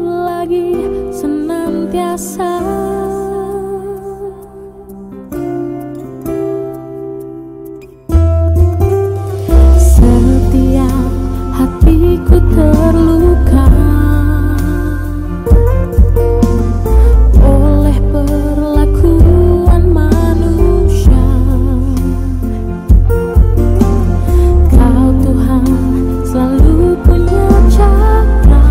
lagi senantiasa. Setiap hatiku terluka oleh perlakuan manusia. Kau Tuhan selalu punya cara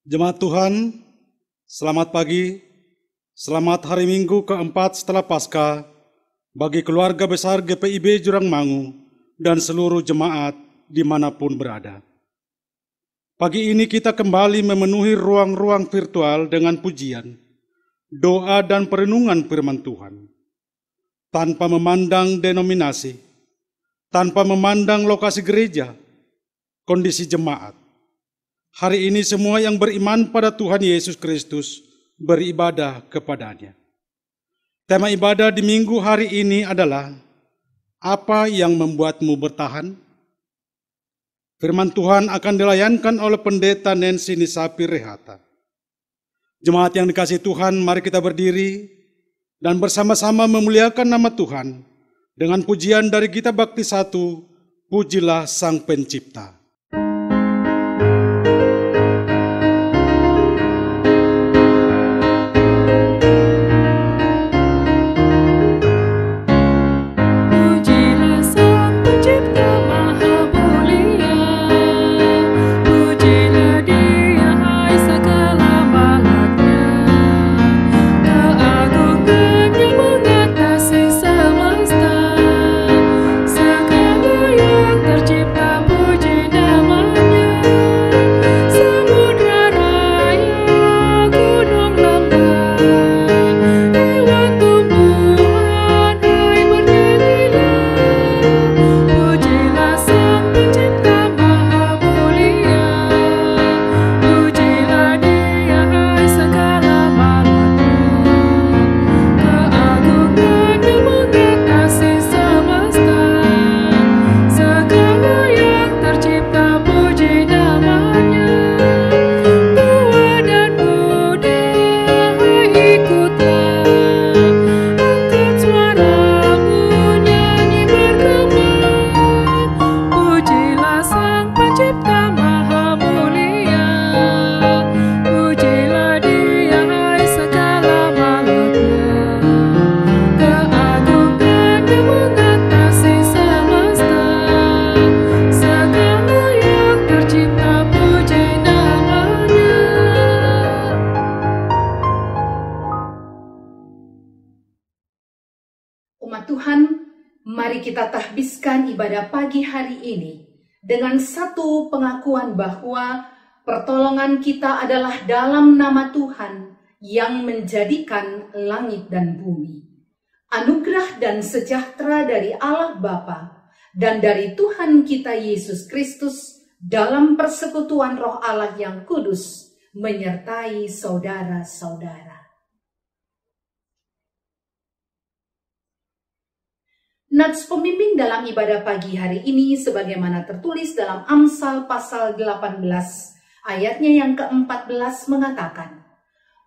Jemaat Tuhan, selamat pagi, selamat hari Minggu keempat setelah Paskah bagi keluarga besar GPIB Jurang Mangu dan seluruh jemaat dimanapun berada. Pagi ini kita kembali memenuhi ruang-ruang virtual dengan pujian, doa dan perenungan firman Tuhan. Tanpa memandang denominasi, tanpa memandang lokasi gereja, kondisi jemaat. Hari ini semua yang beriman pada Tuhan Yesus Kristus beribadah kepadanya. Tema ibadah di minggu hari ini adalah, apa yang membuatmu bertahan? Firman Tuhan akan dilayankan oleh Pendeta Nancy Nisapi Rehata. Jemaat yang dikasihi Tuhan, mari kita berdiri dan bersama-sama memuliakan nama Tuhan dengan pujian dari Gita Bakti 1, Pujilah Sang Pencipta. Kita tahbiskan ibadah pagi hari ini dengan satu pengakuan bahwa pertolongan kita adalah dalam nama Tuhan yang menjadikan langit dan bumi. Anugerah dan sejahtera dari Allah Bapa dan dari Tuhan kita Yesus Kristus dalam persekutuan Roh Allah yang kudus menyertai saudara-saudara. Nats pembimbing dalam ibadah pagi hari ini sebagaimana tertulis dalam Amsal pasal 18 ayatnya yang ke-14 mengatakan,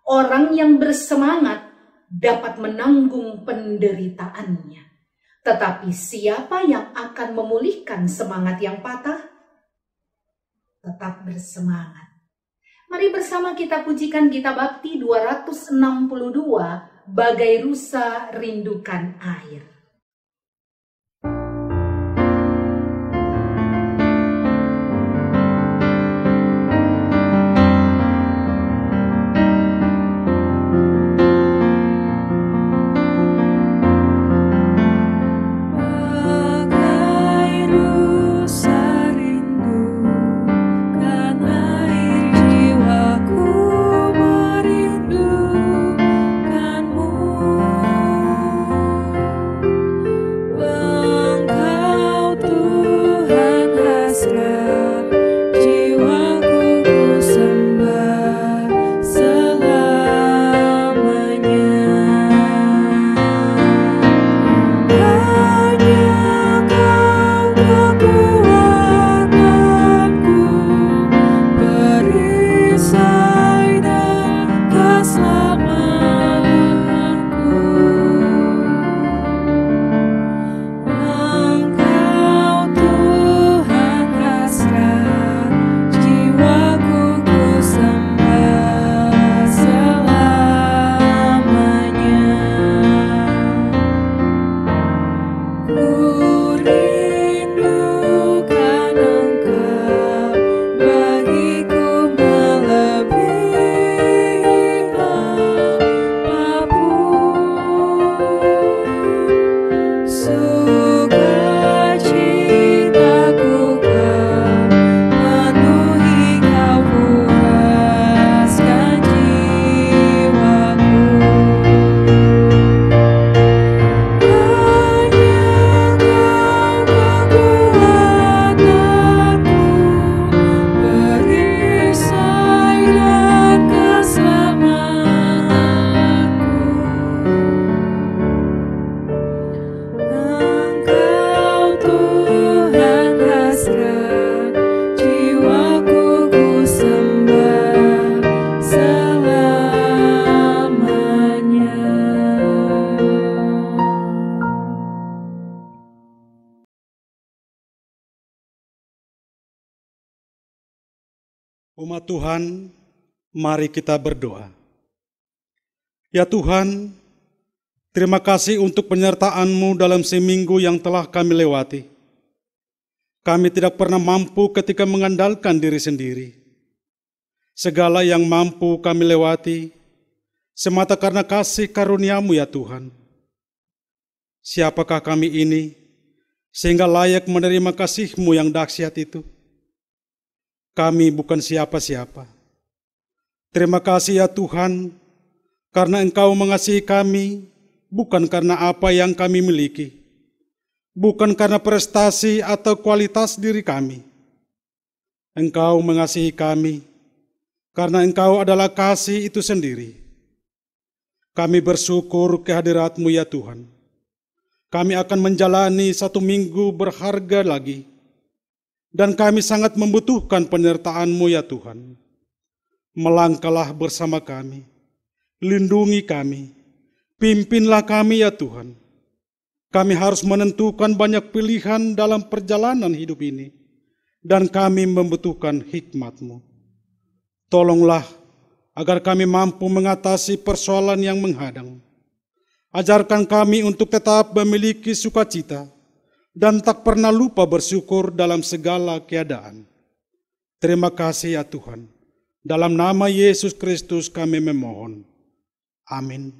orang yang bersemangat dapat menanggung penderitaannya, tetapi siapa yang akan memulihkan semangat yang patah? Tetap bersemangat. Mari bersama kita pujikan Gita Bakti 262, Bagai Rusa Rindukan Air. Merindukanmu. Umat Tuhan, mari kita berdoa. Ya Tuhan, terima kasih untuk penyertaan-Mu dalam seminggu yang telah kami lewati. Kami tidak pernah mampu ketika mengandalkan diri sendiri. Segala yang mampu kami lewati, semata karena kasih karunia-Mu ya Tuhan. Siapakah kami ini, sehingga layak menerima kasih-Mu yang dahsyat itu? Kami bukan siapa-siapa. Terima kasih ya Tuhan, karena Engkau mengasihi kami, bukan karena apa yang kami miliki, bukan karena prestasi atau kualitas diri kami. Engkau mengasihi kami, karena Engkau adalah kasih itu sendiri. Kami bersyukur kehadirat-Mu ya Tuhan. Kami akan menjalani 1 minggu berharga lagi, dan kami sangat membutuhkan penyertaan-Mu ya Tuhan. Melangkahlah bersama kami, lindungi kami, pimpinlah kami ya Tuhan. Kami harus menentukan banyak pilihan dalam perjalanan hidup ini, dan kami membutuhkan hikmat-Mu. Tolonglah agar kami mampu mengatasi persoalan yang menghadang. Ajarkan kami untuk tetap memiliki sukacita, dan tak pernah lupa bersyukur dalam segala keadaan. Terima kasih ya Tuhan. Dalam nama Yesus Kristus kami memohon. Amin.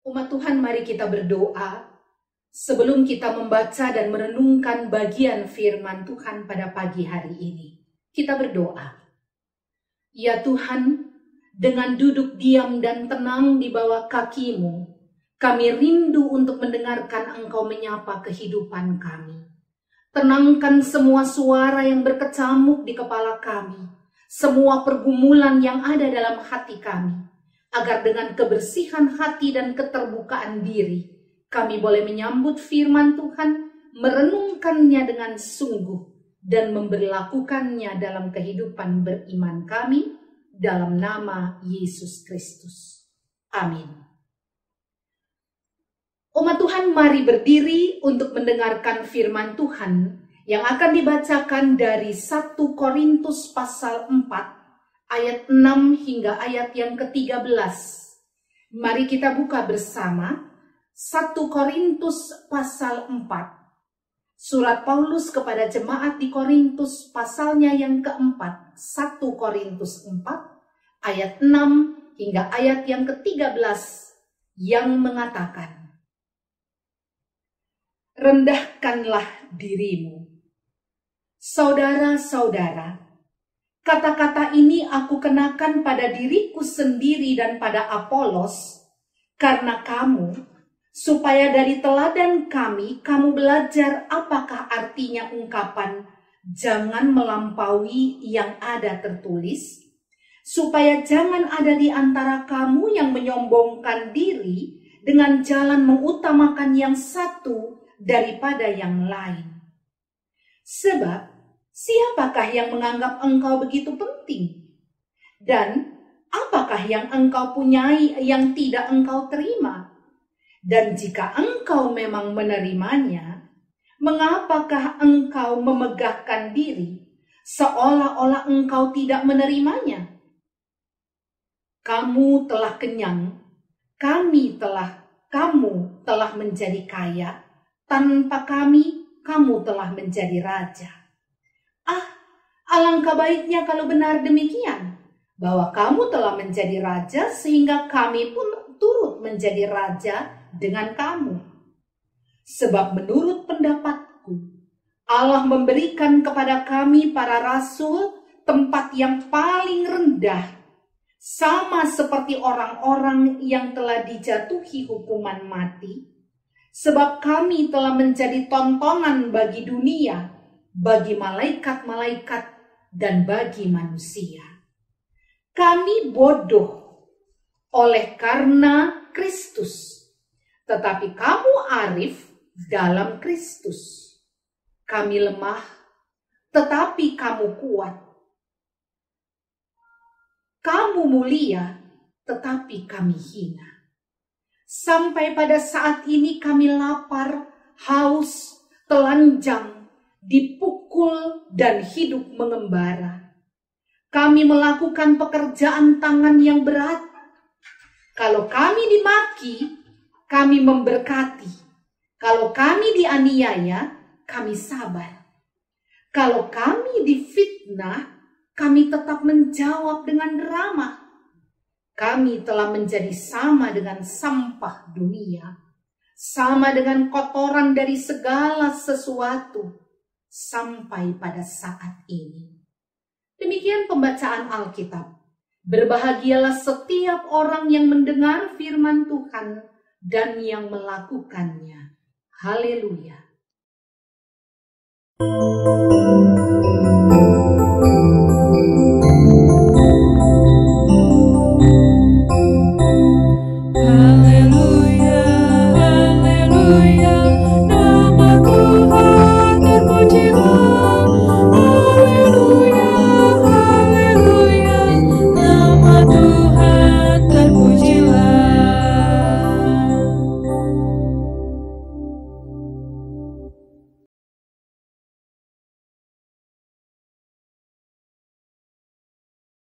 Umat Tuhan, mari kita berdoa sebelum kita membaca dan merenungkan bagian firman Tuhan pada pagi hari ini. Kita berdoa. Ya Tuhan, dengan duduk diam dan tenang di bawah kaki-Mu, kami rindu untuk mendengarkan Engkau menyapa kehidupan kami. Tenangkan semua suara yang berkecamuk di kepala kami, semua pergumulan yang ada dalam hati kami, agar dengan kebersihan hati dan keterbukaan diri, kami boleh menyambut firman Tuhan, merenungkannya dengan sungguh, dan memberlakukannya dalam kehidupan beriman kami, dalam nama Yesus Kristus. Amin. Umat Tuhan, mari berdiri untuk mendengarkan firman Tuhan yang akan dibacakan dari 1 Korintus pasal 4, ayat 6 hingga ayat yang ke-13. Mari kita buka bersama 1 Korintus pasal 4. Surat Paulus kepada jemaat di Korintus pasalnya yang keempat. 1 Korintus 4 ayat 6 hingga ayat yang ke-13 yang mengatakan, rendahkanlah dirimu. Saudara-saudara, kata-kata ini aku kenakan pada diriku sendiri dan pada Apolos, karena kamu, supaya dari teladan kami, kamu belajar apakah artinya ungkapan jangan melampaui yang ada tertulis, supaya jangan ada di antara kamu yang menyombongkan diri dengan jalan mengutamakan yang satu daripada yang lain. Sebab, siapakah yang menganggap engkau begitu penting? Dan apakah yang engkau punyai yang tidak engkau terima? Dan jika engkau memang menerimanya, mengapakah engkau memegahkan diri seolah-olah engkau tidak menerimanya? Kamu telah kenyang, kamu telah menjadi kaya, tanpa kami, kamu telah menjadi raja. Alangkah baiknya kalau benar demikian, bahwa kamu telah menjadi raja sehingga kami pun turut menjadi raja dengan kamu. Sebab menurut pendapatku, Allah memberikan kepada kami para rasul tempat yang paling rendah, sama seperti orang-orang yang telah dijatuhi hukuman mati, sebab kami telah menjadi tontonan bagi dunia, bagi malaikat-malaikat, dan bagi manusia. Kami bodoh oleh karena Kristus, tetapi kamu arif dalam Kristus. Kami lemah, tetapi kamu kuat. Kamu mulia, tetapi kami hina. Sampai pada saat ini kami lapar, haus, telanjang, dipukul, dan hidup mengembara. Kami melakukan pekerjaan tangan yang berat. Kalau kami dimaki, kami memberkati. Kalau kami dianiaya, kami sabar. Kalau kami difitnah, kami tetap menjawab dengan ramah. Kami telah menjadi sama dengan sampah dunia, sama dengan kotoran dari segala sesuatu, sampai pada saat ini. Demikian pembacaan Alkitab. Berbahagialah setiap orang yang mendengar firman Tuhan dan yang melakukannya. Haleluya.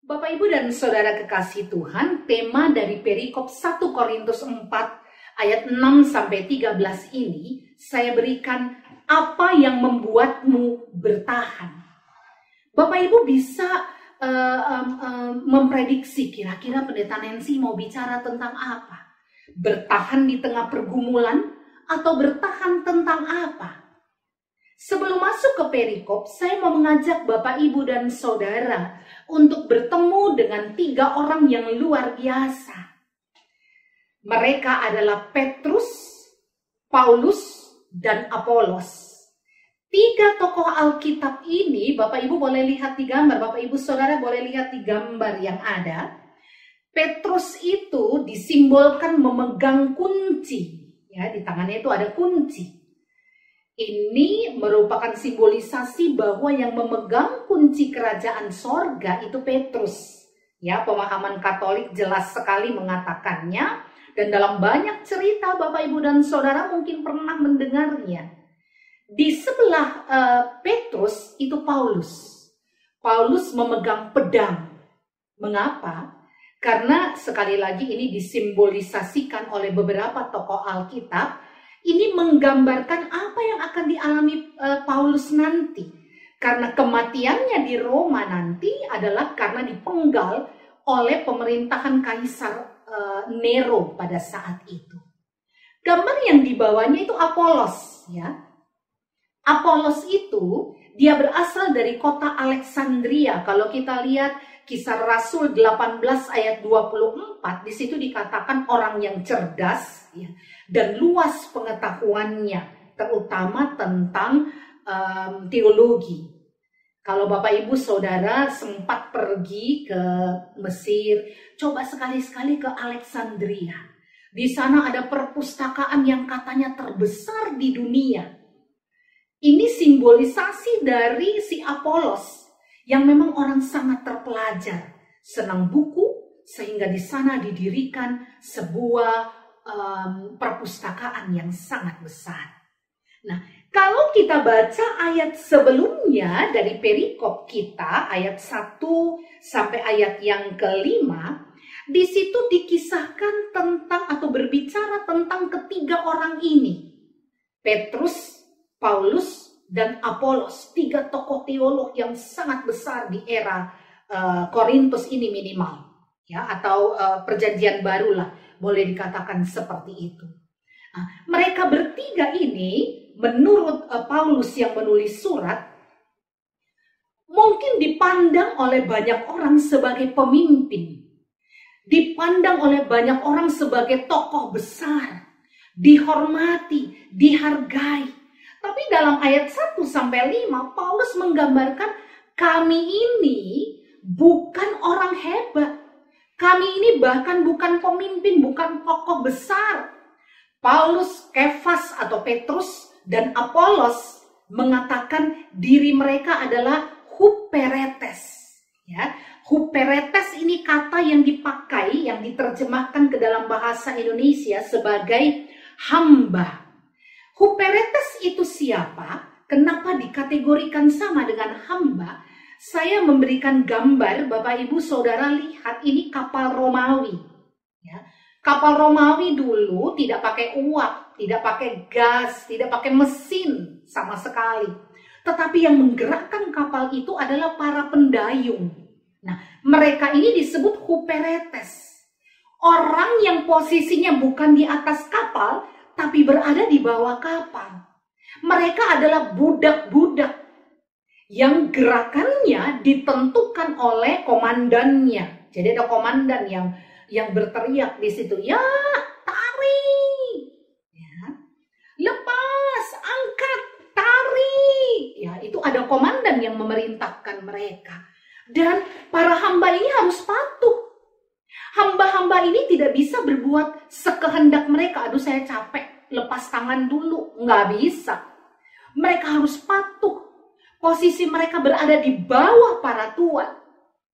Bapak, Ibu, dan Saudara kekasih Tuhan, tema dari perikop 1 Korintus 4 ayat 6-13 ini saya berikan apa yang membuatmu bertahan. Bapak Ibu bisa memprediksi kira-kira Pendeta Nancy mau bicara tentang apa? Bertahan di tengah pergumulan atau bertahan tentang apa? Sebelum masuk ke perikop, saya mau mengajak Bapak, Ibu, dan Saudara untuk bertemu dengan 3 orang yang luar biasa. Mereka adalah Petrus, Paulus, dan Apolos. 3 tokoh Alkitab ini, Bapak Ibu boleh lihat di gambar, Bapak Ibu Saudara boleh lihat di gambar yang ada. Petrus itu disimbolkan memegang kunci, ya, di tangannya itu ada kunci. Ini merupakan simbolisasi bahwa yang memegang kunci kerajaan sorga itu Petrus. Ya, pemahaman Katolik jelas sekali mengatakannya. Dan dalam banyak cerita Bapak, Ibu, dan Saudara mungkin pernah mendengarnya. Di sebelah Petrus itu Paulus. Paulus memegang pedang. Mengapa? Karena sekali lagi ini disimbolisasikan oleh beberapa tokoh Alkitab. Ini menggambarkan apa yang akan dialami Paulus nanti. Karena kematiannya di Roma nanti adalah karena dipenggal oleh pemerintahan Kaisar Nero pada saat itu. Gambar yang dibawanya itu Apolos, ya. Apolos itu dia berasal dari kota Alexandria. Kalau kita lihat Kisah Rasul 18 ayat 24, di situ dikatakan orang yang cerdas, ya, dan luas pengetahuannya, terutama tentang teologi. Kalau Bapak Ibu Saudara sempat pergi ke Mesir, coba sekali-sekali ke Alexandria. Di sana ada perpustakaan yang katanya terbesar di dunia. Ini simbolisasi dari si Apolos yang memang orang sangat terpelajar, senang buku, sehingga di sana didirikan sebuah perpustakaan yang sangat besar. Nah, kalau kita baca ayat sebelumnya dari perikop kita, ayat 1 sampai ayat yang ke-5, di situ dikisahkan tentang atau berbicara tentang ketiga orang ini. Petrus, Paulus, dan Apolos, 3 tokoh teolog yang sangat besar di era Korintus ini minimal. Ya, atau perjanjian baru lah, boleh dikatakan seperti itu. Nah, mereka bertiga ini, menurut Paulus yang menulis surat, mungkin dipandang oleh banyak orang sebagai pemimpin, dipandang oleh banyak orang sebagai tokoh besar, dihormati, dihargai. Tapi dalam ayat 1 sampai 5, Paulus menggambarkan kami ini bukan orang hebat. Kami ini bahkan bukan pemimpin, bukan tokoh besar. Paulus, Kefas atau Petrus, dan Apolos mengatakan diri mereka adalah huperetes. Ya, huperetes ini kata yang dipakai, yang diterjemahkan ke dalam bahasa Indonesia sebagai hamba. Huperetes itu siapa? Kenapa dikategorikan sama dengan hamba? Saya memberikan gambar, Bapak Ibu Saudara lihat, ini kapal Romawi. Ya. Kapal Romawi dulu tidak pakai uap, tidak pakai gas, tidak pakai mesin sama sekali. Tetapi yang menggerakkan kapal itu adalah para pendayung. Nah, mereka ini disebut huperetes. Orang yang posisinya bukan di atas kapal, tapi berada di bawah kapal. Mereka adalah budak-budak yang gerakannya ditentukan oleh komandannya. Jadi ada komandan yang berteriak di situ, ya tarik, ya, lepas, angkat, tarik. Ya, itu ada komandan yang memerintahkan mereka. Dan para hamba ini harus patuh. Hamba-hamba ini tidak bisa berbuat sekehendak mereka. Aduh, saya capek, lepas tangan dulu. Nggak bisa. Mereka harus patuh. Posisi mereka berada di bawah para tuan.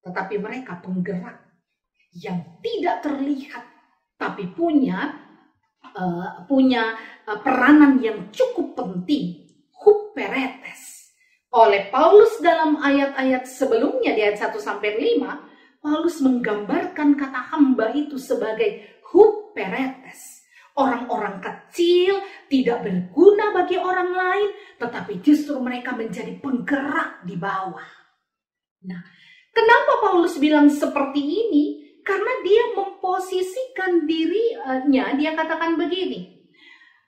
Tetapi mereka penggerak yang tidak terlihat, tapi punya peranan yang cukup penting. Huperetes. Oleh Paulus dalam ayat-ayat sebelumnya di ayat 1 sampai 5, Paulus menggambarkan kata hamba itu sebagai huperetes. Orang-orang kecil, tidak berguna bagi orang lain, tetapi justru mereka menjadi penggerak di bawah. Nah, kenapa Paulus bilang seperti ini? Karena dia memposisikan dirinya, dia katakan begini,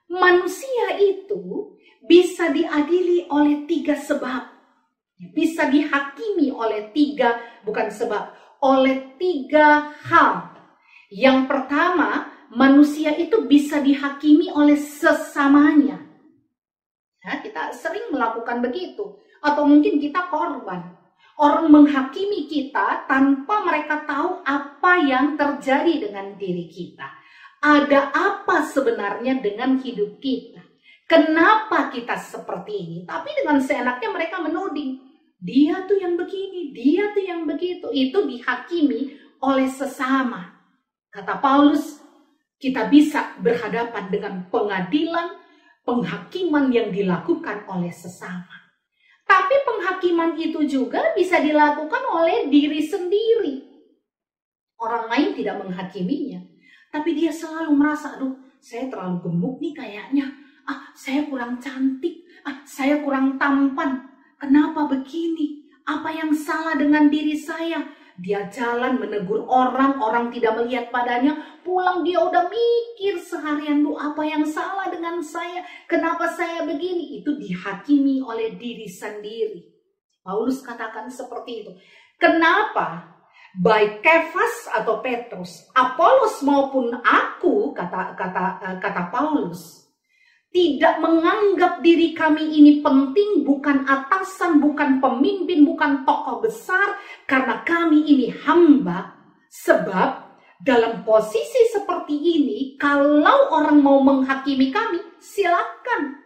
manusia itu bisa diadili oleh 3 sebab. Bisa dihakimi oleh 3, bukan sebab, oleh 3 hal. Yang pertama, manusia itu bisa dihakimi oleh sesamanya. Ya, kita sering melakukan begitu. Atau mungkin kita korban. Orang menghakimi kita tanpa mereka tahu apa yang terjadi dengan diri kita. Ada apa sebenarnya dengan hidup kita? Kenapa kita seperti ini? Tapi dengan seenaknya mereka menuding. Dia tuh yang begini, dia tuh yang begitu. Itu dihakimi oleh sesama. Kata Paulus, kita bisa berhadapan dengan pengadilan, penghakiman yang dilakukan oleh sesama. Tapi penghakiman itu juga bisa dilakukan oleh diri sendiri. Orang lain tidak menghakiminya. Tapi dia selalu merasa, aduh, saya terlalu gemuk nih kayaknya. Saya kurang cantik. Saya kurang tampan. Kenapa begini? Apa yang salah dengan diri saya? Dia jalan menegur orang, orang tidak melihat padanya. Pulang dia udah mikir seharian, apa yang salah dengan saya? Kenapa saya begini? Itu dihakimi oleh diri sendiri. Paulus katakan seperti itu. Kenapa? Baik Kefas atau Petrus, Apolos maupun aku, kata Paulus, tidak menganggap diri kami ini penting, bukan atasan, bukan pemimpin, bukan tokoh besar, karena kami ini hamba. Sebab dalam posisi seperti ini, kalau orang mau menghakimi kami, silakan.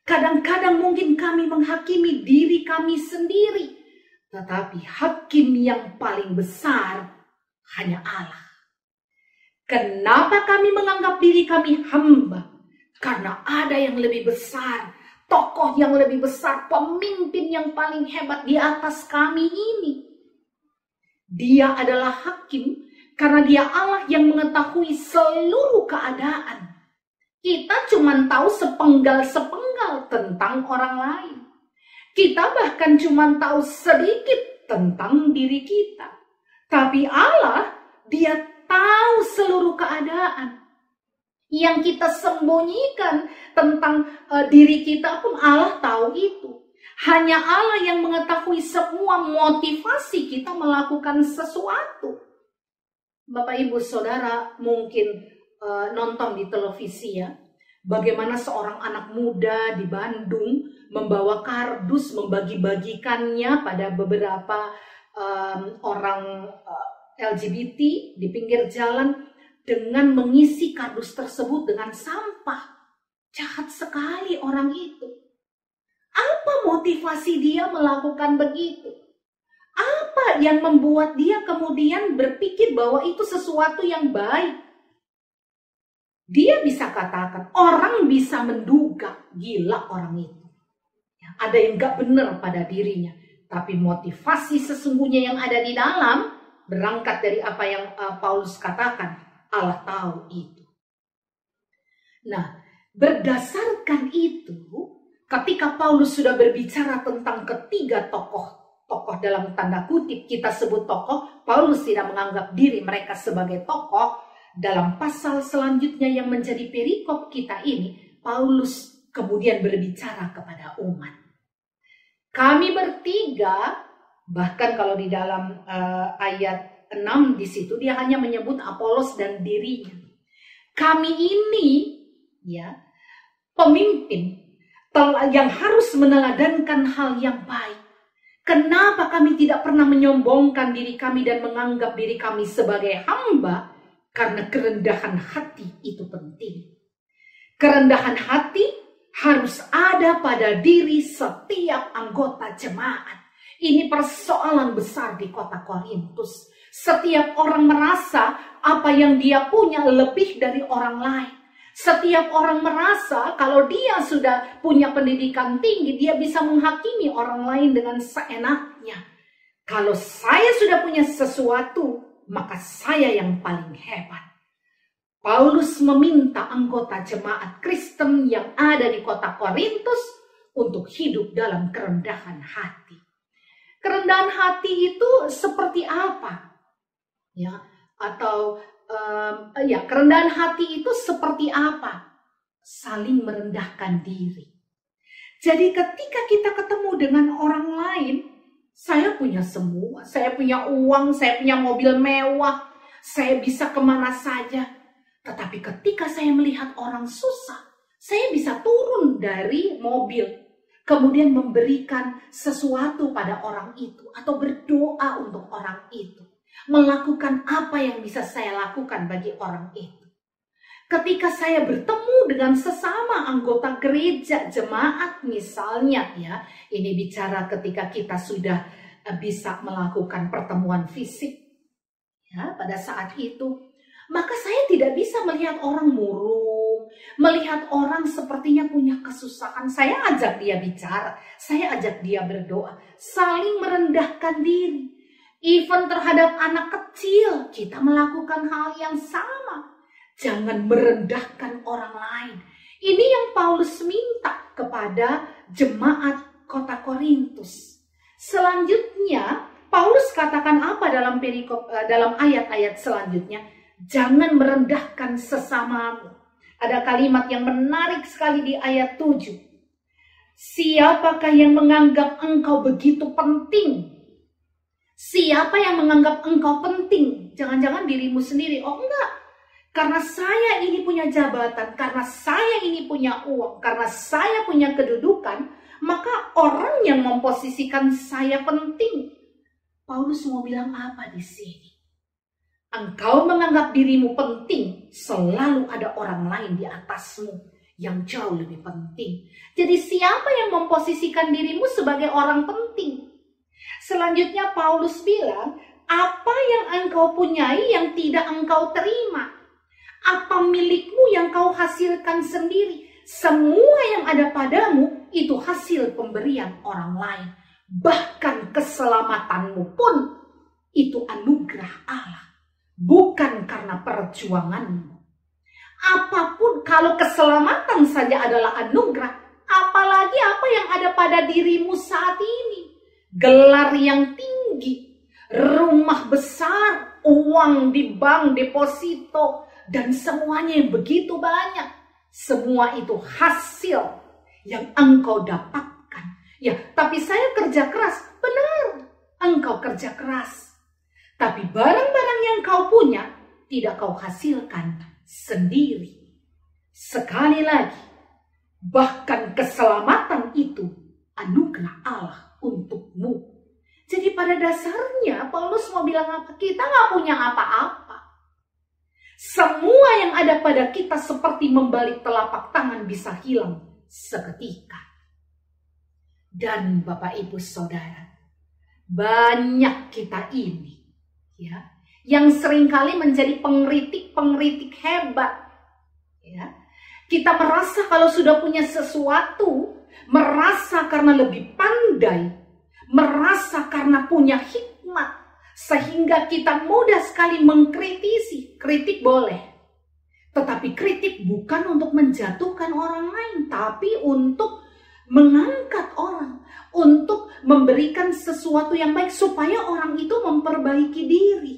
Kadang-kadang mungkin kami menghakimi diri kami sendiri, tetapi hakim yang paling besar hanya Allah. Kenapa kami menganggap diri kami hamba? Karena ada yang lebih besar, tokoh yang lebih besar, pemimpin yang paling hebat di atas kami ini. Dia adalah hakim karena dia Allah yang mengetahui seluruh keadaan. Kita cuma tahu sepenggal-sepenggal tentang orang lain. Kita bahkan cuma tahu sedikit tentang diri kita. Tapi Allah, dia tahu seluruh keadaan. Yang kita sembunyikan tentang diri kita pun Allah tahu itu. Hanya Allah yang mengetahui semua motivasi kita melakukan sesuatu. Bapak Ibu Saudara mungkin nonton di televisi ya, bagaimana seorang anak muda di Bandung membawa kardus membagi-bagikannya pada beberapa orang LGBT di pinggir jalan dengan mengisi kardus tersebut dengan sampah. Jahat sekali orang itu. Apa motivasi dia melakukan begitu? Apa yang membuat dia kemudian berpikir bahwa itu sesuatu yang baik? Dia bisa katakan, orang bisa menduga gila orang itu. Ya, ada yang gak benar pada dirinya. Tapi motivasi sesungguhnya yang ada di dalam, berangkat dari apa yang Paulus katakan, Allah tahu itu. Nah, berdasarkan itu, ketika Paulus sudah berbicara tentang ketiga tokoh dalam tanda kutip, kita sebut tokoh, Paulus tidak menganggap diri mereka sebagai tokoh. Dalam pasal selanjutnya yang menjadi perikop kita ini, Paulus kemudian berbicara kepada umat. Kami bertiga, bahkan kalau di dalam ayat 6 di situ dia hanya menyebut Apolos dan dirinya. Kami ini ya pemimpin yang harus meneladankan hal yang baik. Kenapa kami tidak pernah menyombongkan diri kami dan menganggap diri kami sebagai hamba? Karena kerendahan hati itu penting. Kerendahan hati harus ada pada diri setiap anggota jemaat. Ini persoalan besar di kota Korintus. Setiap orang merasa apa yang dia punya lebih dari orang lain. Setiap orang merasa kalau dia sudah punya pendidikan tinggi, dia bisa menghakimi orang lain dengan seenaknya. Kalau saya sudah punya sesuatu, maka saya yang paling hebat. Paulus meminta anggota jemaat Kristen yang ada di kota Korintus untuk hidup dalam kerendahan hati. Kerendahan hati itu seperti apa? Ya, atau kerendahan hati itu seperti apa? Saling merendahkan diri. Jadi ketika kita ketemu dengan orang lain, saya punya semua, saya punya uang, saya punya mobil mewah, saya bisa kemana saja. Tetapi ketika saya melihat orang susah, saya bisa turun dari mobil, kemudian memberikan sesuatu pada orang itu, atau berdoa untuk orang itu. Melakukan apa yang bisa saya lakukan bagi orang itu. Ketika saya bertemu dengan sesama anggota gereja, jemaat misalnya ya, ini bicara ketika kita sudah bisa melakukan pertemuan fisik ya pada saat itu, maka saya tidak bisa melihat orang murung, melihat orang sepertinya punya kesusahan. Saya ajak dia bicara, saya ajak dia berdoa, saling merendahkan diri. Even terhadap anak kecil, kita melakukan hal yang sama. Jangan merendahkan orang lain. Ini yang Paulus minta kepada jemaat kota Korintus. Selanjutnya, Paulus katakan apa dalam perikop, dalam ayat-ayat selanjutnya? Jangan merendahkan sesamamu. Ada kalimat yang menarik sekali di ayat 7. Siapakah yang menganggap engkau begitu penting? Siapa yang menganggap engkau penting? Jangan-jangan dirimu sendiri. Oh enggak. karena saya ini punya jabatan, karena saya ini punya uang, karena saya punya kedudukan, maka orang yang memposisikan saya penting. Paulus mau bilang apa di sini? Engkau menganggap dirimu penting, selalu ada orang lain di atasmu yang jauh lebih penting. Jadi siapa yang memposisikan dirimu sebagai orang penting? Selanjutnya Paulus bilang, apa yang engkau punyai yang tidak engkau terima? Apa milikmu yang kau hasilkan sendiri? Semua yang ada padamu itu hasil pemberian orang lain. Bahkan keselamatanmu pun itu anugerah Allah, bukan karena perjuanganmu. Apapun, kalau keselamatan saja adalah anugerah, apalagi apa yang ada pada dirimu saat ini. Gelar yang tinggi, rumah besar, uang di bank, deposito, dan semuanya yang begitu banyak. Semua itu hasil yang engkau dapatkan. Ya, tapi saya kerja keras. Benar, engkau kerja keras. Tapi barang-barang yang kau punya tidak kau hasilkan sendiri. Sekali lagi, bahkan keselamatan itu anugerah Allah untukmu. Jadi pada dasarnya Paulus mau bilang apa? Kita nggak punya apa-apa. Semua yang ada pada kita seperti membalik telapak tangan bisa hilang seketika. Dan Bapak Ibu Saudara, banyak kita ini ya yang seringkali menjadi pengkritik hebat. Ya. Kita merasa kalau sudah punya sesuatu, merasa karena lebih pandai, merasa karena punya hikmat, sehingga kita mudah sekali mengkritisi. Kritik boleh, tetapi kritik bukan untuk menjatuhkan orang lain, tapi untuk mengangkat orang, untuk memberikan sesuatu yang baik supaya orang itu memperbaiki diri.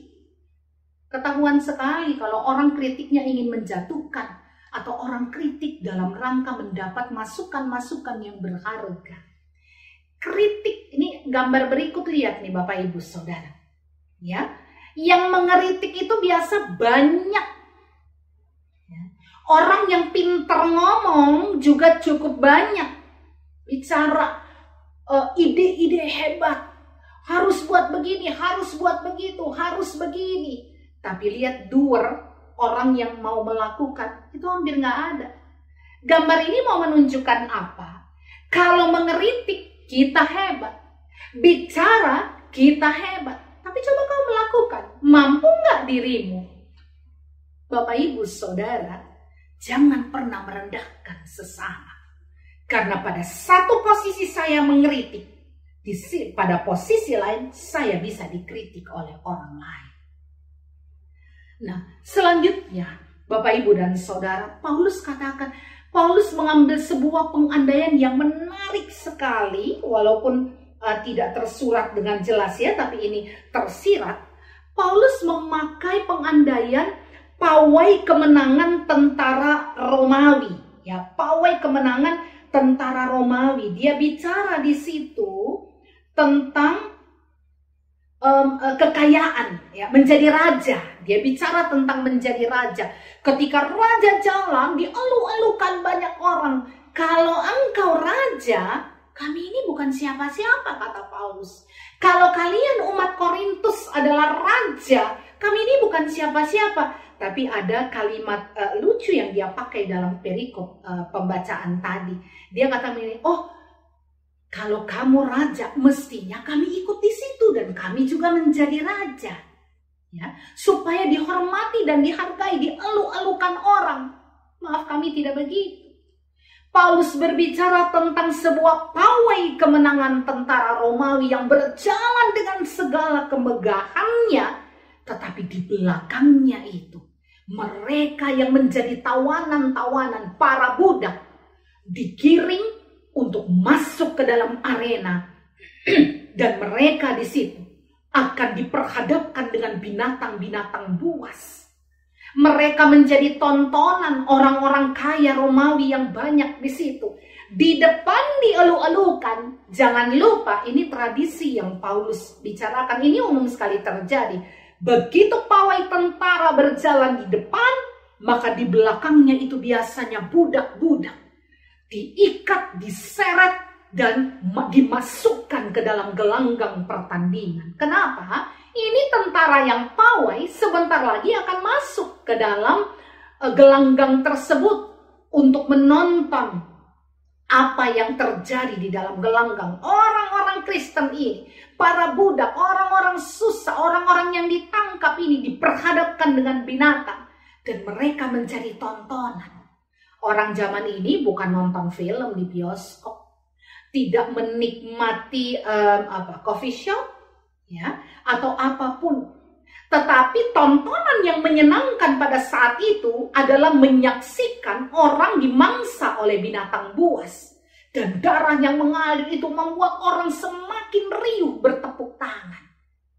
Ketahuan sekali kalau orang kritiknya ingin menjatuhkan, atau orang kritik dalam rangka mendapat masukan-masukan yang berharga. Kritik, ini gambar berikut, lihat nih Bapak Ibu Saudara. Ya, yang mengeritik itu biasa banyak. Ya. Orang yang pintar ngomong juga cukup banyak. Bicara ide-ide hebat. Harus buat begini, harus buat begitu, harus begini. Tapi lihat doer, orang yang mau melakukan, itu hampir nggak ada. Gambar ini mau menunjukkan apa? Kalau mengeritik, kita hebat. Bicara, kita hebat. Tapi coba kau melakukan, mampu nggak dirimu? Bapak Ibu Saudara, jangan pernah merendahkan sesama. Karena pada satu posisi saya mengkritik, pada posisi lain saya bisa dikritik oleh orang lain. Nah, selanjutnya Bapak Ibu dan Saudara, Paulus katakan, Paulus mengambil sebuah pengandaian yang menarik sekali, walaupun tidak tersurat dengan jelas ya, tapi ini tersirat. Paulus memakai pengandaian pawai kemenangan tentara Romawi, ya, pawai kemenangan tentara Romawi. Dia bicara di situ tentang kekayaan, ya, menjadi raja. Dia bicara tentang menjadi raja. Ketika raja jalan, dielu-elukan banyak orang. Kalau engkau raja, kami ini bukan siapa-siapa, kata Paulus. Kalau kalian umat Korintus adalah raja, kami ini bukan siapa-siapa. Tapi ada kalimat lucu yang dia pakai dalam perikop pembacaan tadi. Dia kata begini, oh, kalau kamu raja, mestinya kami ikut di situ dan kami juga menjadi raja. Ya, supaya dihormati dan dihargai, dielu-elukan orang. Maaf, kami tidak begitu. Paulus berbicara tentang sebuah pawai kemenangan tentara Romawi yang berjalan dengan segala kemegahannya, tetapi di belakangnya itu mereka yang menjadi tawanan-tawanan, para budak, digiring untuk masuk ke dalam arena dan mereka di situ akan diperhadapkan dengan binatang-binatang buas. Mereka menjadi tontonan orang-orang kaya Romawi yang banyak di situ. Di depan dielu-elukan. Jangan lupa, ini tradisi yang Paulus bicarakan. Ini umum sekali terjadi. Begitu pawai tentara berjalan di depan, maka di belakangnya itu biasanya budak-budak diikat, diseret, dan dimasukkan ke dalam gelanggang pertandingan. Kenapa? Ini tentara yang pawai sebentar lagi akan masuk ke dalam gelanggang tersebut untuk menonton apa yang terjadi di dalam gelanggang. Orang-orang Kristen ini, para budak, orang-orang susah, orang-orang yang ditangkap ini diperhadapkan dengan binatang dan mereka menjadi tontonan. Orang zaman ini bukan nonton film di bioskop, tidak menikmati coffee shop, ya, atau apapun. Tetapi tontonan yang menyenangkan pada saat itu adalah menyaksikan orang dimangsa oleh binatang buas. Dan darah yang mengalir itu membuat orang semakin riuh bertepuk tangan.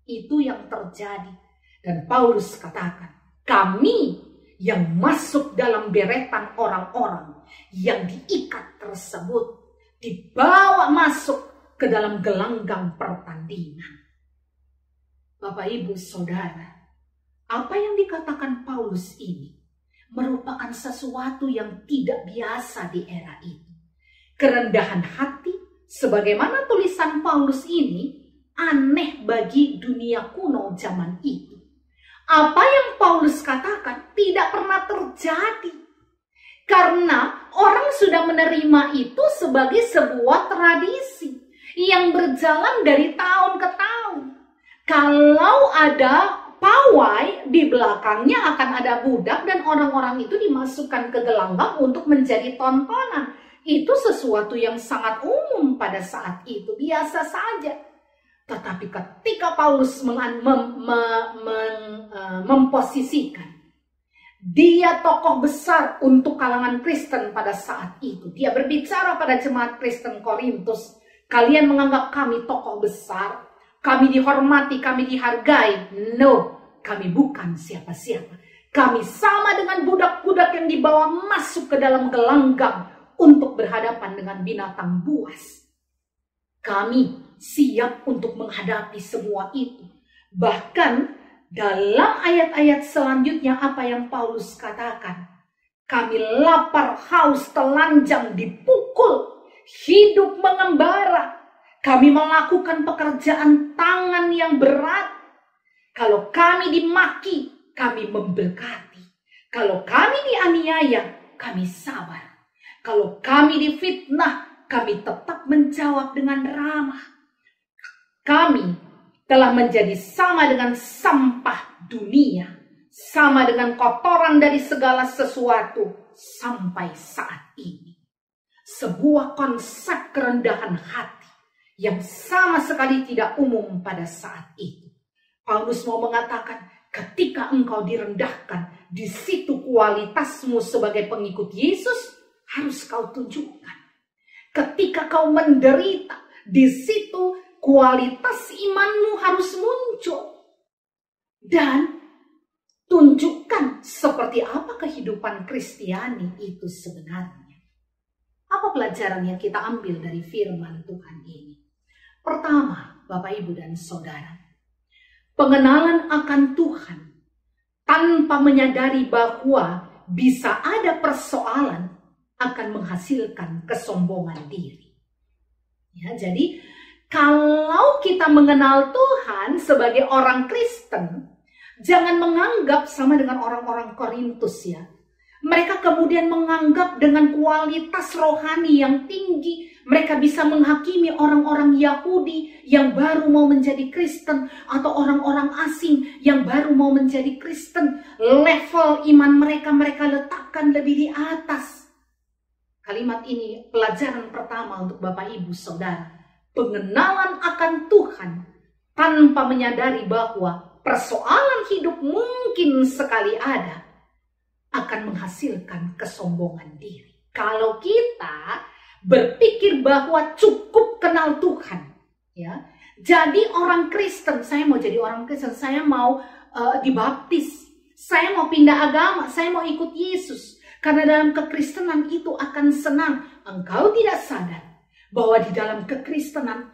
Itu yang terjadi. Dan Paulus katakan, kami yang masuk dalam deretan orang-orang yang diikat tersebut dibawa masuk ke dalam gelanggang pertandingan. Bapak, Ibu, Saudara, apa yang dikatakan Paulus ini merupakan sesuatu yang tidak biasa di era itu. Kerendahan hati, sebagaimana tulisan Paulus ini, aneh bagi dunia kuno zaman itu. Apa yang Paulus katakan tidak pernah terjadi. Karena orang sudah menerima itu sebagai sebuah tradisi yang berjalan dari tahun ke tahun. Kalau ada pawai, di belakangnya akan ada budak dan orang-orang itu dimasukkan ke gelanggang untuk menjadi tontonan. Itu sesuatu yang sangat umum pada saat itu, biasa saja. Tetapi ketika Paulus memposisikan dia tokoh besar untuk kalangan Kristen pada saat itu. Dia berbicara pada jemaat Kristen Korintus. Kalian menganggap kami tokoh besar. Kami dihormati, kami dihargai. No, kami bukan siapa-siapa. Kami sama dengan budak-budak yang dibawa masuk ke dalam gelanggang untuk berhadapan dengan binatang buas. Kami siap untuk menghadapi semua itu. Bahkan dalam ayat-ayat selanjutnya apa yang Paulus katakan? Kami lapar, haus, telanjang, dipukul, hidup mengembara. Kami melakukan pekerjaan tangan yang berat. Kalau kami dimaki, kami memberkati. Kalau kami dianiaya, kami sabar. Kalau kami difitnah, kami tetap menjawab dengan ramah. Kami telah menjadi sama dengan sampah dunia, sama dengan kotoran dari segala sesuatu sampai saat ini. Sebuah konsep kerendahan hati yang sama sekali tidak umum pada saat itu. Paulus mau mengatakan, ketika engkau direndahkan, di situ kualitasmu sebagai pengikut Yesus harus kau tunjukkan. Ketika kau menderita, di situ kualitas imanmu harus muncul. Dan tunjukkan seperti apa kehidupan Kristiani itu sebenarnya. Apa pelajaran yang kita ambil dari firman Tuhan ini? Pertama, Bapak, Ibu, dan Saudara, pengenalan akan Tuhan tanpa menyadari bahwa bisa ada persoalan akan menghasilkan kesombongan diri. Ya, jadi kalau kita mengenal Tuhan sebagai orang Kristen, jangan menganggap sama dengan orang-orang Korintus ya. Mereka kemudian menganggap dengan kualitas rohani yang tinggi, mereka bisa menghakimi orang-orang Yahudi yang baru mau menjadi Kristen atau orang-orang asing yang baru mau menjadi Kristen. Level iman mereka letakkan lebih di atas. Kalimat ini pelajaran pertama untuk Bapak, Ibu, Saudara. Pengenalan akan Tuhan tanpa menyadari bahwa persoalan hidup mungkin sekali ada akan menghasilkan kesombongan diri. Kalau kita berpikir bahwa cukup kenal Tuhan, ya, jadi orang Kristen, saya mau jadi orang Kristen, saya mau dibaptis, saya mau pindah agama, saya mau ikut Yesus. Karena dalam kekristenan itu akan senang. Engkau tidak sadar bahwa di dalam kekristenan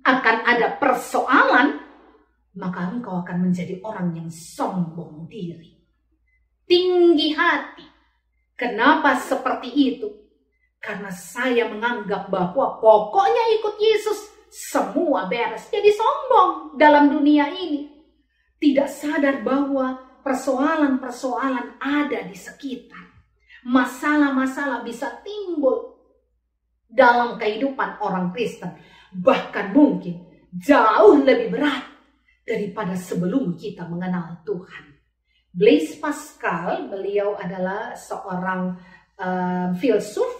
akan ada persoalan, maka engkau akan menjadi orang yang sombong diri. tinggi hati. Kenapa seperti itu? Karena saya menganggap bahwa pokoknya ikut Yesus semua beres. Jadi sombong dalam dunia ini. Tidak sadar bahwa persoalan-persoalan ada di sekitar. Masalah-masalah bisa timbul dalam kehidupan orang Kristen. Bahkan mungkin jauh lebih berat daripada sebelum kita mengenal Tuhan. Blaise Pascal, beliau adalah seorang filsuf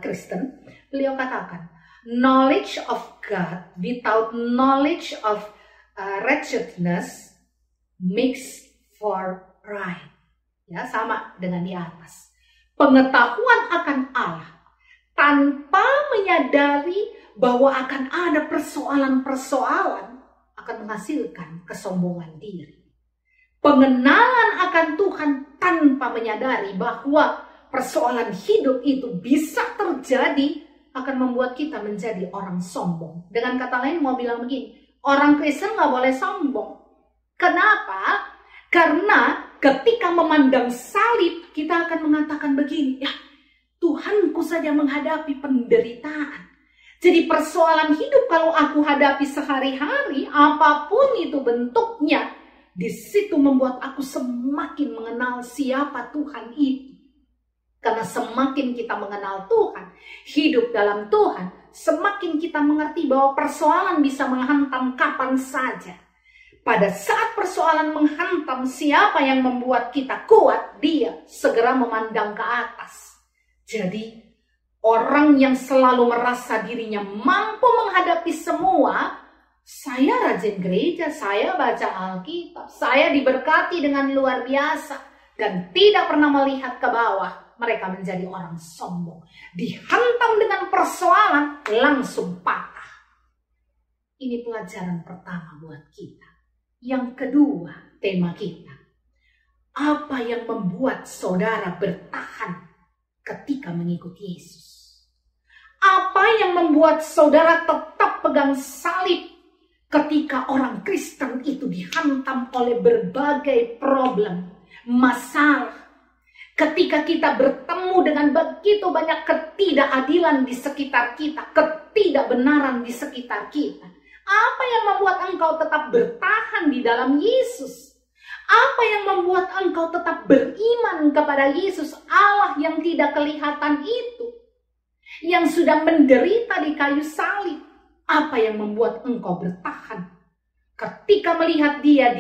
Kristen. Beliau katakan, knowledge of God without knowledge of wretchedness makes for pride. Ya, sama dengan di atas. Pengetahuan akan Allah tanpa menyadari bahwa akan ada persoalan-persoalan akan menghasilkan kesombongan diri. Pengenalan akan Tuhan tanpa menyadari bahwa persoalan hidup itu bisa terjadi akan membuat kita menjadi orang sombong. Dengan kata lain mau bilang begini, orang Kristen nggak boleh sombong. Kenapa? Karena ketika memandang salib kita akan mengatakan begini, ya Tuhanku saja menghadapi penderitaan. Jadi persoalan hidup kalau aku hadapi sehari-hari, apapun itu bentuknya, di situ membuat aku semakin mengenal siapa Tuhan itu. Karena semakin kita mengenal Tuhan, hidup dalam Tuhan, semakin kita mengerti bahwa persoalan bisa menghantam kapan saja. Pada saat persoalan menghantam, siapa yang membuat kita kuat? Dia segera memandang ke atas. Jadi orang yang selalu merasa dirinya mampu menghadapi semua, saya rajin gereja, saya baca Alkitab, saya diberkati dengan luar biasa, dan tidak pernah melihat ke bawah, mereka menjadi orang sombong. Dihantam dengan persoalan, langsung patah. Ini pelajaran pertama buat kita. Yang kedua, tema kita. Apa yang membuat saudara bertahan ketika mengikuti Yesus? Apa yang membuat saudara tetap pegang salib ketika orang Kristen itu dihantam oleh berbagai problem, masalah? Ketika kita bertemu dengan begitu banyak ketidakadilan di sekitar kita, ketidakbenaran di sekitar kita, apa yang membuat engkau tetap bertahan di dalam Yesus? Apa yang membuat engkau tetap beriman kepada Yesus, Allah yang tidak kelihatan itu, yang sudah menderita di kayu salib? Apa yang membuat engkau bertahan ketika melihat dia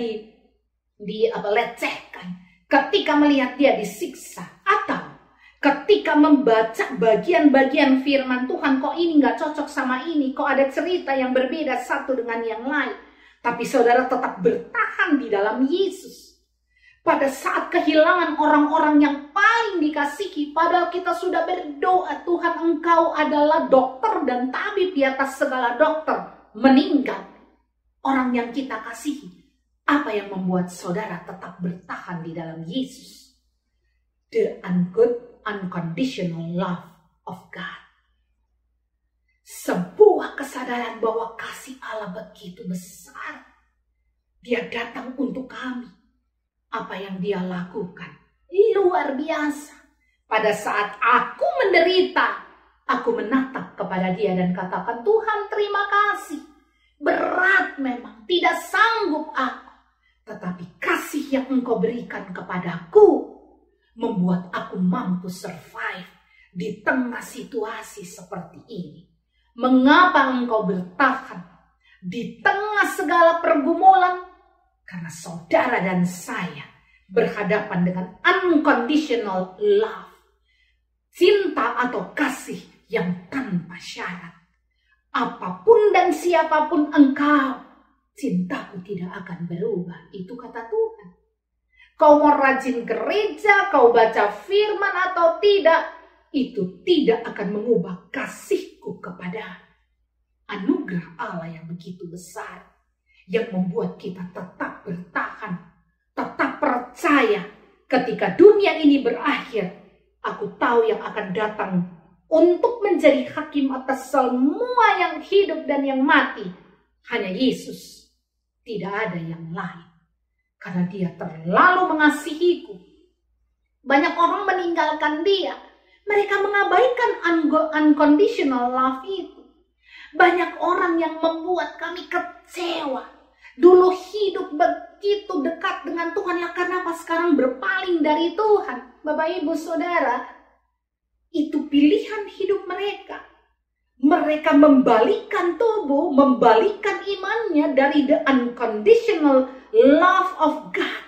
lecehkan, ketika melihat dia disiksa, atau ketika membaca bagian-bagian firman Tuhan, kok ini nggak cocok sama ini, kok ada cerita yang berbeda satu dengan yang lain, tapi saudara tetap bertahan di dalam Yesus. Pada saat kehilangan orang-orang yang paling dikasihi, padahal kita sudah berdoa, Tuhan Engkau adalah dokter dan tabib di atas segala dokter, meninggal orang yang kita kasihi. Apa yang membuat saudara tetap bertahan di dalam Yesus? The unconditional love of God. Sebuah kesadaran bahwa kasih Allah begitu besar. Dia datang untuk kami. Apa yang dia lakukan luar biasa. Pada saat aku menderita, aku menatap kepada dia dan katakan, Tuhan terima kasih. Berat memang, tidak sanggup aku. Tetapi kasih yang engkau berikan kepadaku membuat aku mampu survive di tengah situasi seperti ini. Mengapa engkau bertahan di tengah segala pergumulan? Karena saudara dan saya berhadapan dengan unconditional love. Cinta atau kasih yang tanpa syarat. Apapun dan siapapun engkau, cintaku tidak akan berubah. Itu kata Tuhan. Kau mau rajin gereja, kau baca firman atau tidak, itu tidak akan mengubah kasihku kepada anugerah Allah yang begitu besar, yang membuat kita tetap bertahan, tetap percaya ketika dunia ini berakhir, aku tahu yang akan datang untuk menjadi hakim atas semua yang hidup dan yang mati. Hanya Yesus, tidak ada yang lain. karena dia terlalu mengasihiku. Banyak orang meninggalkan dia. Mereka mengabaikan unconditional love itu. Banyak orang yang membuat kami kecewa. Dulu hidup begitu dekat dengan Tuhan, lah kenapa sekarang berpaling dari Tuhan? Bapak Ibu Saudara, itu pilihan hidup mereka. Mereka membalikkan tubuh, membalikkan imannya dari the unconditional love of God.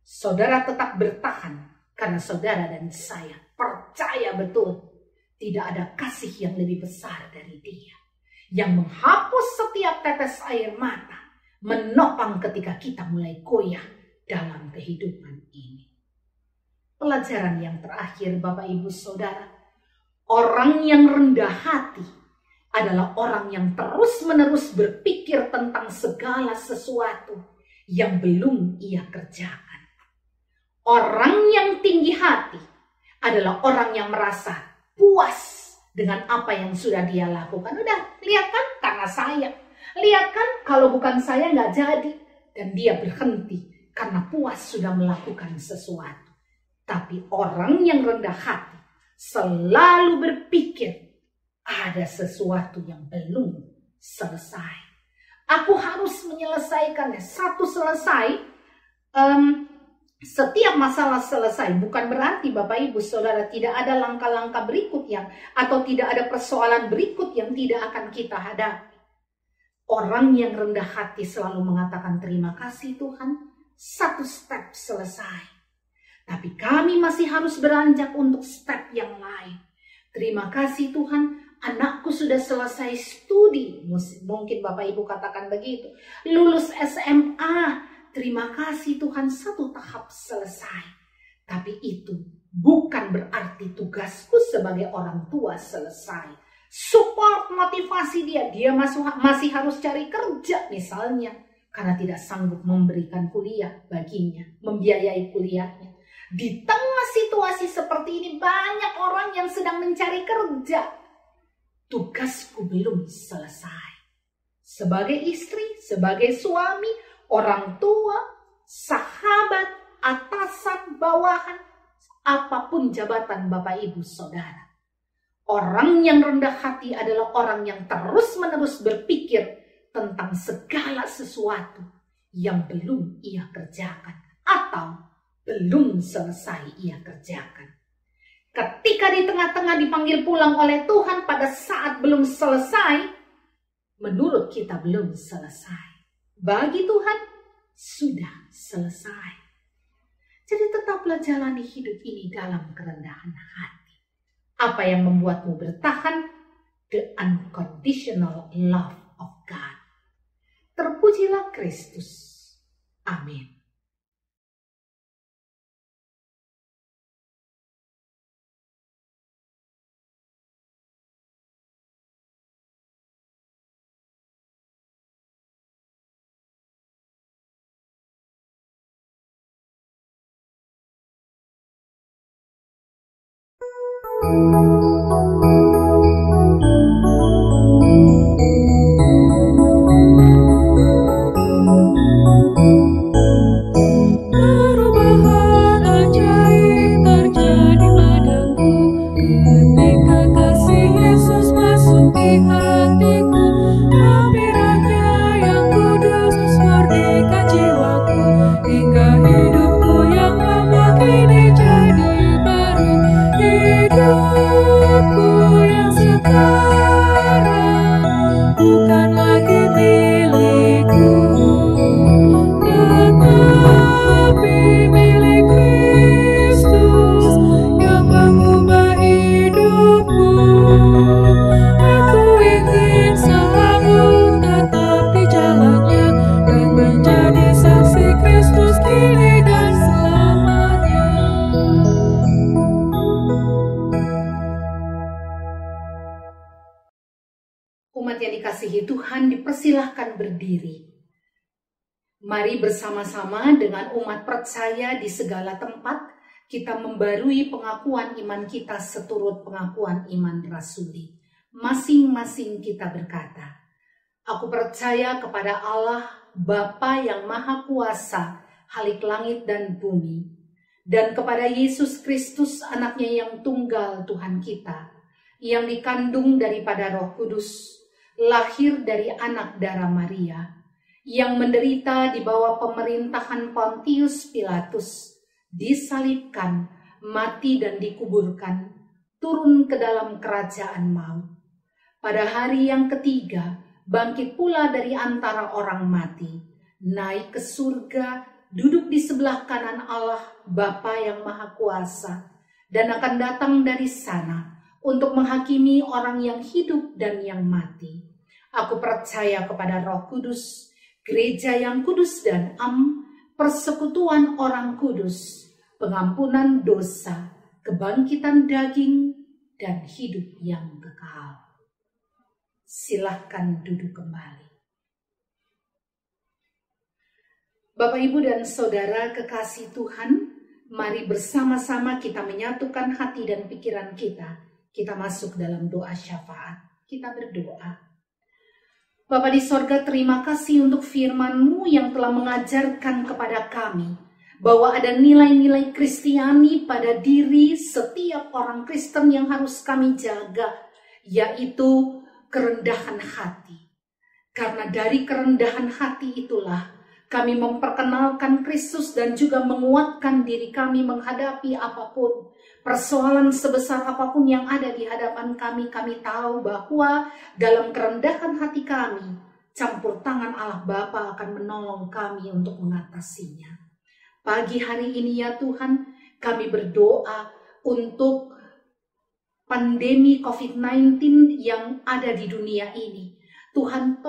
Saudara tetap bertahan karena saudara dan saya percaya betul tidak ada kasih yang lebih besar dari Dia, yang menghapus setiap tetes air mata, menopang ketika kita mulai goyah dalam kehidupan ini. Pelajaran yang terakhir, Bapak Ibu Saudara, orang yang rendah hati adalah orang yang terus-menerus berpikir tentang segala sesuatu yang belum ia kerjakan. Orang yang tinggi hati adalah orang yang merasa puas dengan apa yang sudah dia lakukan. Udah, lihat kan, karena saya. Lihat kan, kalau bukan saya nggak jadi. Dan dia berhenti karena puas sudah melakukan sesuatu. Tapi orang yang rendah hati selalu berpikir ada sesuatu yang belum selesai. Aku harus menyelesaikannya. Satu selesai, setiap masalah selesai. Bukan berarti Bapak Ibu Saudara tidak ada langkah-langkah berikut atau tidak ada persoalan berikut yang tidak akan kita hadapi. Orang yang rendah hati selalu mengatakan terima kasih Tuhan. Satu step selesai. Tapi kami masih harus beranjak untuk step yang lain. Terima kasih Tuhan, anakku sudah selesai studi. Mungkin Bapak Ibu katakan begitu. Lulus SMA. Terima kasih Tuhan, satu tahap selesai. Tapi itu bukan berarti tugasku sebagai orang tua selesai. Support, motivasi dia masih harus cari kerja misalnya. Karena tidak sanggup memberikan kuliah baginya, membiayai kuliahnya. Di tengah situasi seperti ini banyak orang yang sedang mencari kerja. Tugasku belum selesai. Sebagai istri, sebagai suami, orang tua, sahabat, atasan, bawahan, apapun jabatan Bapak Ibu Saudara. Orang yang rendah hati adalah orang yang terus-menerus berpikir tentang segala sesuatu yang belum ia kerjakan atau belum selesai ia kerjakan. Ketika di tengah-tengah dipanggil pulang oleh Tuhan pada saat belum selesai, menurut kita belum selesai. Bagi Tuhan, sudah selesai. Jadi tetaplah jalani hidup ini dalam kerendahan hati. Apa yang membuatmu bertahan? The unconditional love of God. Terpujilah Kristus. Amin. Perubahan ajaib terjadi padaku ketika kasih Yesus masuki hatiku. Hadiratnya yang kudus merdeka jiwaku, hingga hidupku yang lama kini jadi baru. Hidupku yang sekarang bukan lagi milikku, tetapi milik Kristus yang mengubah hidupku. Aku ingin selalu tetap di jalannya dan menjadi saksi Kristus kini dan selamanya. Umat yang dikasihi Tuhan, dipersilahkan berdiri. Mari bersama-sama dengan umat percaya di segala tempat kita membarui pengakuan iman kita seturut pengakuan iman rasuli. Masing-masing kita berkata, aku percaya kepada Allah Bapa yang Maha Kuasa, Khalik langit dan bumi, dan kepada Yesus Kristus anaknya yang tunggal Tuhan kita, yang dikandung daripada Roh Kudus, lahir dari anak darah Maria, yang menderita di bawah pemerintahan Pontius Pilatus, disalibkan, mati dan dikuburkan, turun ke dalam kerajaan maut. Pada hari yang ketiga, bangkit pula dari antara orang mati, naik ke surga, duduk di sebelah kanan Allah Bapa yang Maha Kuasa, dan akan datang dari sana untuk menghakimi orang yang hidup dan yang mati. Aku percaya kepada Roh Kudus, gereja yang kudus dan am, persekutuan orang kudus, pengampunan dosa, kebangkitan daging, dan hidup yang kekal. Silahkan duduk kembali. Bapak, Ibu, dan Saudara kekasih Tuhan, mari bersama-sama kita menyatukan hati dan pikiran kita. Kita masuk dalam doa syafaat. Kita berdoa. Bapa di sorga, terima kasih untuk firman-Mu yang telah mengajarkan kepada kami bahwa ada nilai-nilai Kristiani pada diri setiap orang Kristen yang harus kami jaga, yaitu kerendahan hati. Karena dari kerendahan hati itulah kami memperkenalkan Kristus dan juga menguatkan diri kami menghadapi apapun. Persoalan sebesar apapun yang ada di hadapan kami, kami tahu bahwa dalam kerendahan hati kami, campur tangan Allah Bapa akan menolong kami untuk mengatasinya. Pagi hari ini ya Tuhan, kami berdoa untuk pandemi COVID-19 yang ada di dunia ini. Tuhan,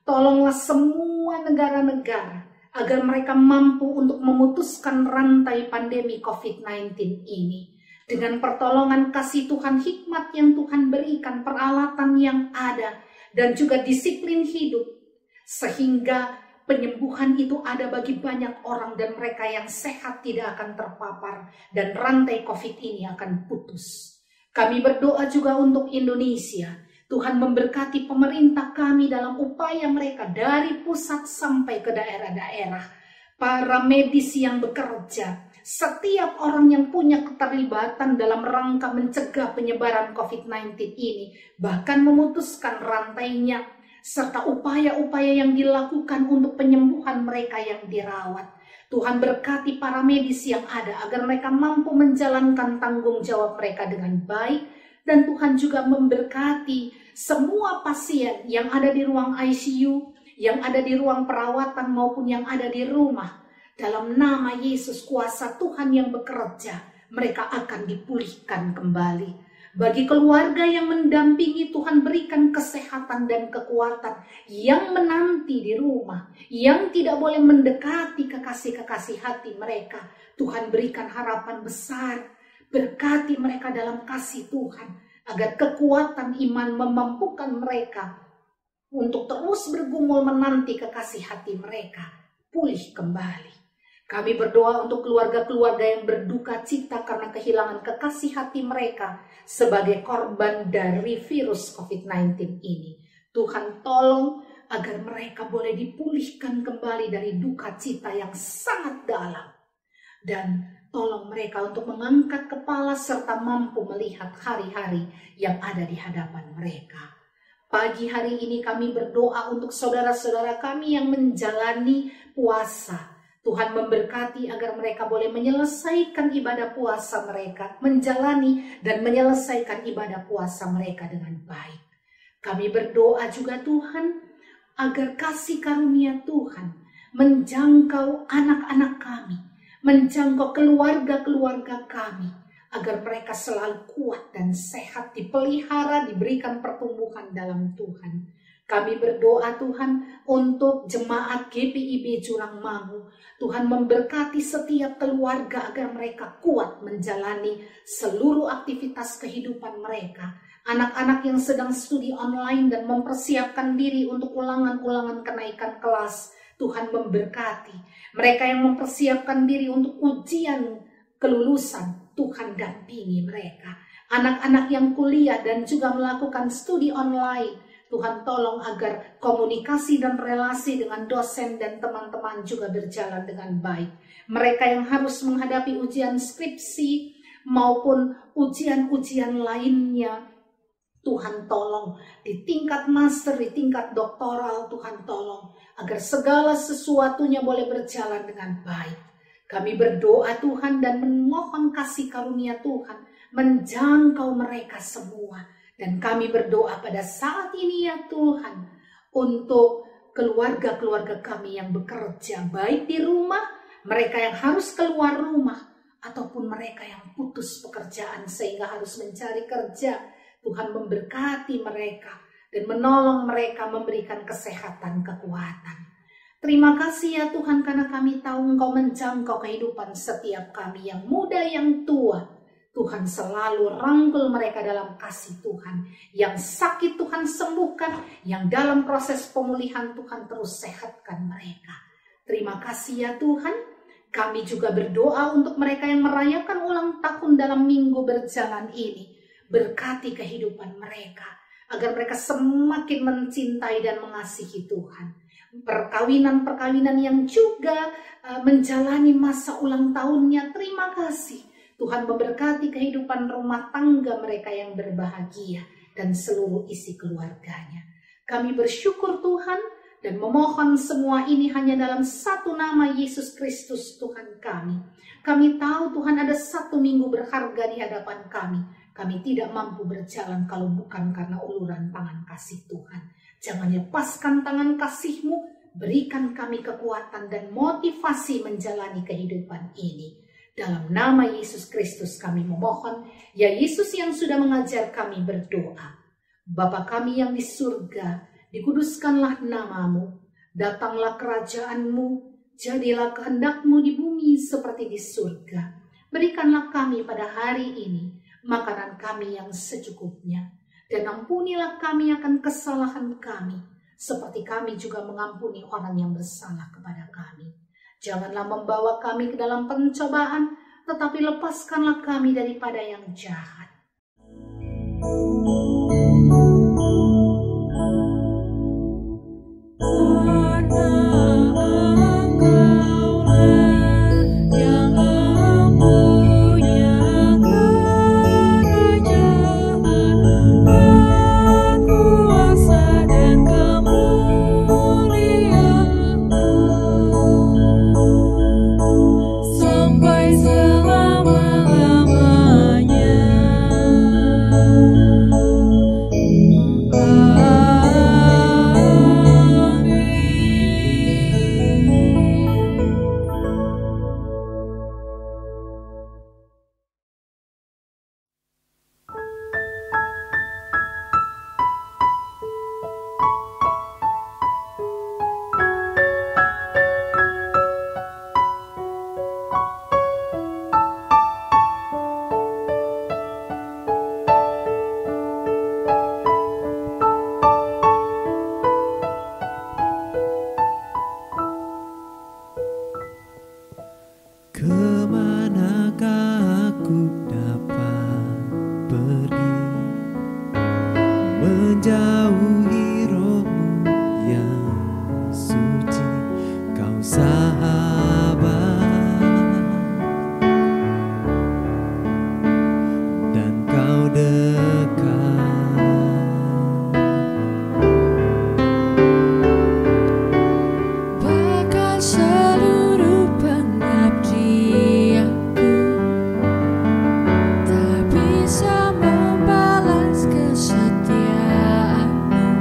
tolonglah semua negara-negara agar mereka mampu untuk memutuskan rantai pandemi COVID-19 ini. Dengan pertolongan kasih Tuhan, hikmat yang Tuhan berikan, peralatan yang ada, dan juga disiplin hidup, sehingga penyembuhan itu ada bagi banyak orang dan mereka yang sehat tidak akan terpapar dan rantai COVID ini akan putus. Kami berdoa juga untuk Indonesia. Tuhan memberkati pemerintah kami dalam upaya mereka dari pusat sampai ke daerah-daerah. Para medis yang bekerja, setiap orang yang punya keterlibatan dalam rangka mencegah penyebaran COVID-19 ini, bahkan memutuskan rantainya, serta upaya-upaya yang dilakukan untuk penyembuhan mereka yang dirawat. Tuhan berkati para medis yang ada agar mereka mampu menjalankan tanggung jawab mereka dengan baik. Dan Tuhan juga memberkati semua pasien yang ada di ruang ICU, yang ada di ruang perawatan maupun yang ada di rumah. Dalam nama Yesus, kuasa Tuhan yang bekerja, mereka akan dipulihkan kembali. Bagi keluarga yang mendampingi, Tuhan berikan kesehatan dan kekuatan. Yang menanti di rumah, yang tidak boleh mendekati kekasih-kekasih hati mereka, Tuhan berikan harapan besar. Berkati mereka dalam kasih Tuhan, agar kekuatan iman memampukan mereka untuk terus bergumul menanti kekasih hati mereka pulih kembali. Kami berdoa untuk keluarga-keluarga yang berduka cita karena kehilangan kekasih hati mereka sebagai korban dari virus COVID-19 ini. Tuhan tolong agar mereka boleh dipulihkan kembali dari duka cita yang sangat dalam. Dan tolong mereka untuk mengangkat kepala serta mampu melihat hari-hari yang ada di hadapan mereka. Pagi hari ini kami berdoa untuk saudara-saudara kami yang menjalani puasa. Tuhan memberkati agar mereka boleh menyelesaikan ibadah puasa mereka, menjalani dan menyelesaikan ibadah puasa mereka dengan baik. Kami berdoa juga Tuhan agar kasih karunia Tuhan menjangkau anak-anak kami, menjangkau keluarga-keluarga kami, agar mereka selalu kuat dan sehat, dipelihara, diberikan pertumbuhan dalam Tuhan. Kami berdoa Tuhan untuk jemaat GPIB Jurangmangu. Tuhan memberkati setiap keluarga agar mereka kuat menjalani seluruh aktivitas kehidupan mereka. Anak-anak yang sedang studi online dan mempersiapkan diri untuk ulangan-ulangan kenaikan kelas, Tuhan memberkati. Mereka yang mempersiapkan diri untuk ujian kelulusan, Tuhan dampingi mereka. Anak-anak yang kuliah dan juga melakukan studi online, Tuhan tolong agar komunikasi dan relasi dengan dosen dan teman-teman juga berjalan dengan baik. Mereka yang harus menghadapi ujian skripsi maupun ujian-ujian lainnya, Tuhan tolong di tingkat master, di tingkat doktoral, Tuhan tolong agar segala sesuatunya boleh berjalan dengan baik. Kami berdoa Tuhan dan memohon kasih karunia Tuhan menjangkau mereka semua. Dan kami berdoa pada saat ini ya Tuhan, untuk keluarga-keluarga kami yang bekerja, baik di rumah, mereka yang harus keluar rumah, ataupun mereka yang putus pekerjaan sehingga harus mencari kerja. Tuhan memberkati mereka dan menolong mereka, memberikan kesehatan, kekuatan. Terima kasih ya Tuhan, karena kami tahu Engkau menjangkau kehidupan setiap kami, yang muda, yang tua. Tuhan selalu rangkul mereka dalam kasih Tuhan. Yang sakit Tuhan sembuhkan, yang dalam proses pemulihan Tuhan terus sehatkan mereka. Terima kasih ya Tuhan. Kami juga berdoa untuk mereka yang merayakan ulang tahun dalam minggu berjalan ini. Berkati kehidupan mereka, agar mereka semakin mencintai dan mengasihi Tuhan. Perkawinan-perkawinan yang juga menjalani masa ulang tahunnya, terima kasih. Tuhan memberkati kehidupan rumah tangga mereka yang berbahagia dan seluruh isi keluarganya. Kami bersyukur Tuhan dan memohon semua ini hanya dalam satu nama, Yesus Kristus Tuhan kami. Kami tahu Tuhan ada satu minggu berharga di hadapan kami. Kami tidak mampu berjalan kalau bukan karena uluran tangan kasih Tuhan. Jangan lepaskan tangan kasih-Mu, berikan kami kekuatan dan motivasi menjalani kehidupan ini. Dalam nama Yesus Kristus kami memohon, ya Yesus yang sudah mengajar kami berdoa. Bapa kami yang di surga, dikuduskanlah nama-Mu, datanglah kerajaan-Mu, jadilah kehendak-Mu di bumi seperti di surga. Berikanlah kami pada hari ini makanan kami yang secukupnya, dan ampunilah kami akan kesalahan kami, seperti kami juga mengampuni orang yang bersalah kepada kami. Janganlah membawa kami ke dalam pencobaan, tetapi lepaskanlah kami daripada yang jahat. Kemanakah aku dapat pergi, menjauhi roh-Mu yang suci, Kau sahabat dan Kau dekat. Bahkan seluruh pengabdianku tak bisa membalas kesetiaan-Mu.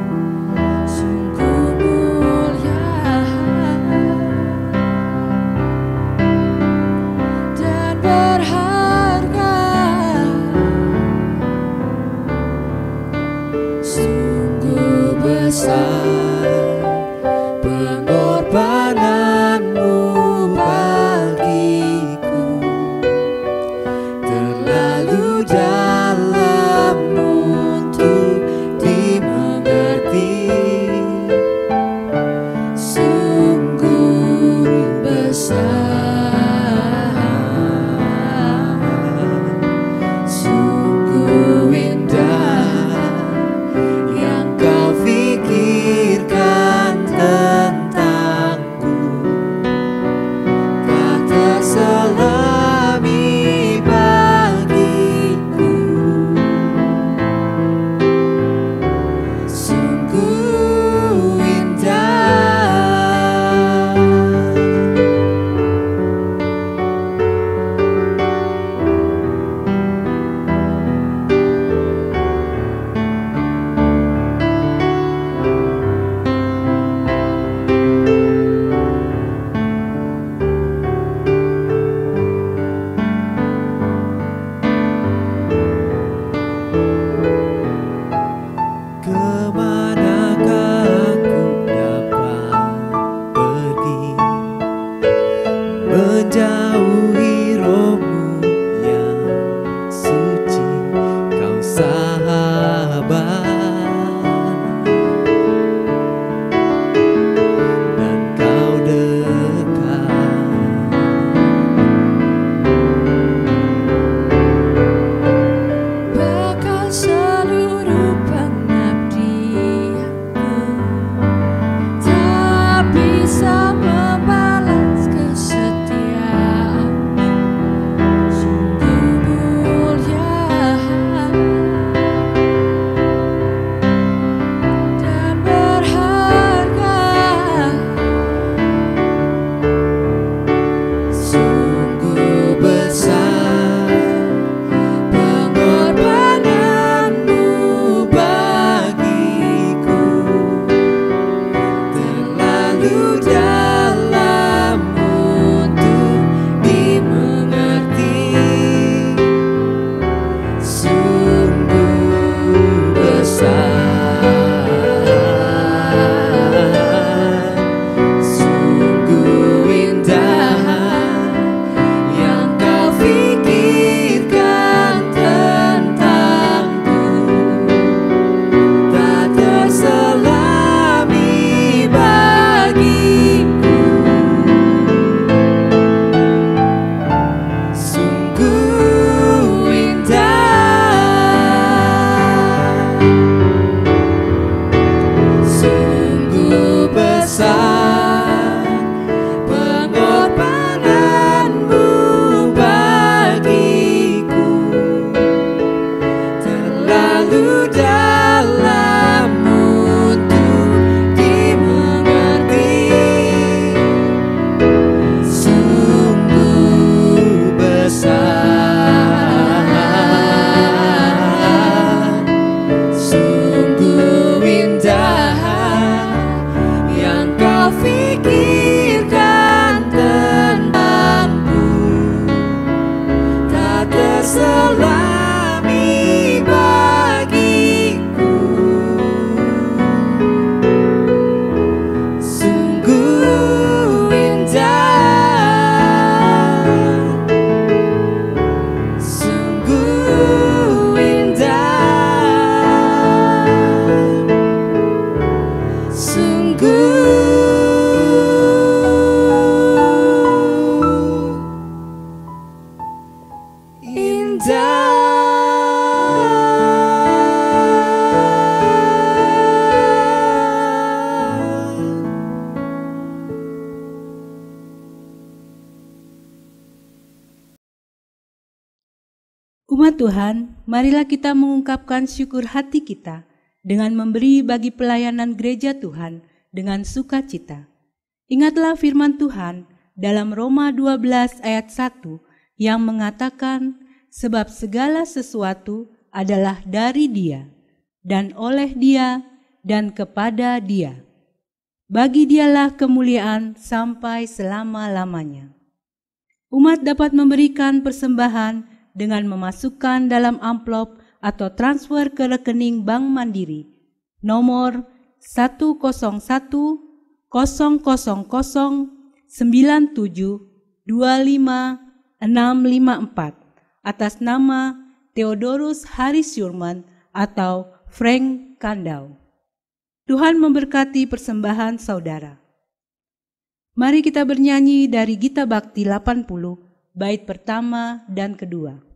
Sungguh mulia dan berharga, sungguh besar pengorbanan-Mu bagiku, terlalu dalam untuk dimengerti, sungguh besar, sungguh indah yang Kau Bersama Tuhan, marilah kita mengungkapkan syukur hati kita dengan memberi bagi pelayanan gereja Tuhan dengan sukacita. Ingatlah firman Tuhan dalam Roma 12 ayat 1 yang mengatakan, sebab segala sesuatu adalah dari Dia, dan oleh Dia, dan kepada Dia. Bagi Dialah kemuliaan sampai selama-lamanya. Umat dapat memberikan persembahan dengan memasukkan dalam amplop atau transfer ke rekening Bank Mandiri nomor 100-97-25654 atas nama Theodorus Haris Yurman atau Frank Kandau. Tuhan memberkati persembahan saudara. Mari kita bernyanyi dari Gita Bakti 80, bait pertama dan kedua.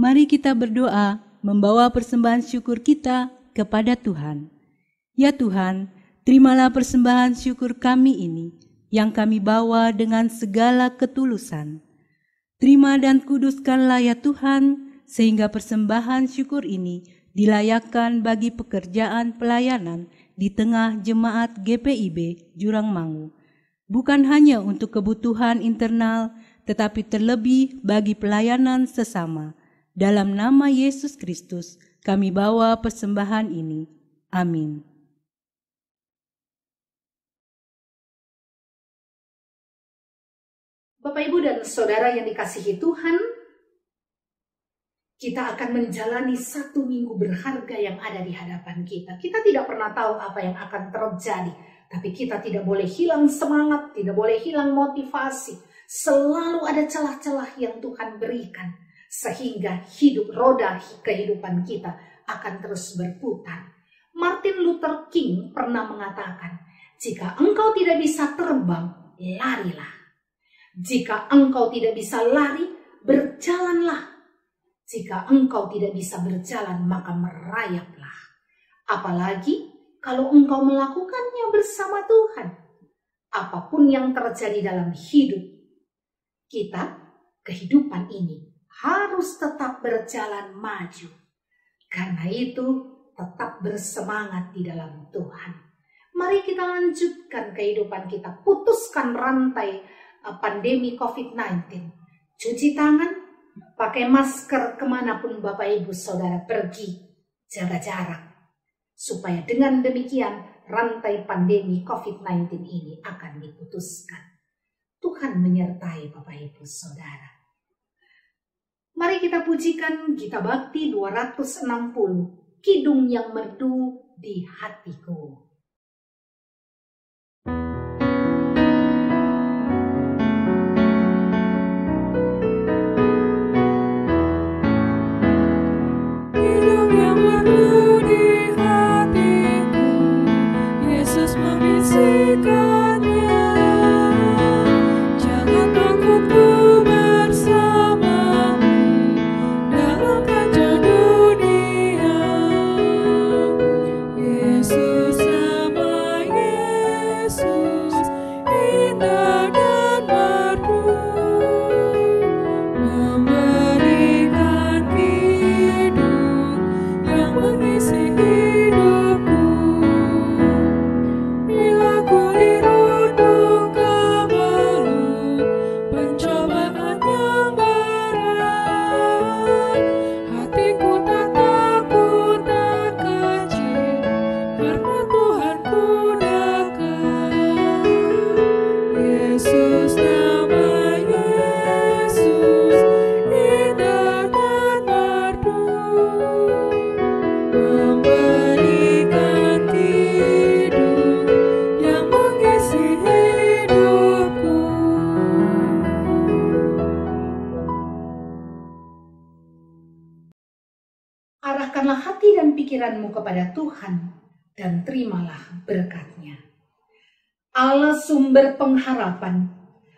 Mari kita berdoa membawa persembahan syukur kita kepada Tuhan. Ya Tuhan, terimalah persembahan syukur kami ini yang kami bawa dengan segala ketulusan. Terima dan kuduskanlah ya Tuhan, sehingga persembahan syukur ini dilayakkan bagi pekerjaan pelayanan di tengah jemaat GPIB Jurang Mangu. Bukan hanya untuk kebutuhan internal, tetapi terlebih bagi pelayanan sesama. Dalam nama Yesus Kristus, kami bawa persembahan ini. Amin. Bapak, Ibu, dan Saudara yang dikasihi Tuhan, kita akan menjalani satu minggu berharga yang ada di hadapan kita. Kita tidak pernah tahu apa yang akan terjadi, tapi kita tidak boleh hilang semangat, tidak boleh hilang motivasi. Selalu ada celah-celah yang Tuhan berikan. sehingga roda kehidupan kita akan terus berputar. Martin Luther King pernah mengatakan, jika engkau tidak bisa terbang, larilah. Jika engkau tidak bisa lari, berjalanlah. Jika engkau tidak bisa berjalan, maka merayaplah. Apalagi kalau engkau melakukannya bersama Tuhan. Apapun yang terjadi dalam hidup kita, kehidupan ini harus tetap berjalan maju. Karena itu, tetap bersemangat di dalam Tuhan. Mari kita lanjutkan kehidupan kita, putuskan rantai pandemi COVID-19. Cuci tangan, pakai masker kemanapun Bapak Ibu Saudara pergi, jaga jarak. Supaya dengan demikian rantai pandemi COVID-19 ini akan diputuskan. Tuhan menyertai Bapak Ibu Saudara. Mari kita pujikan Gita Bakti 260, Kidung yang Merdu di Hatiku. Arahkanlah hati dan pikiranmu kepada Tuhan dan terimalah berkat-Nya. Allah sumber pengharapan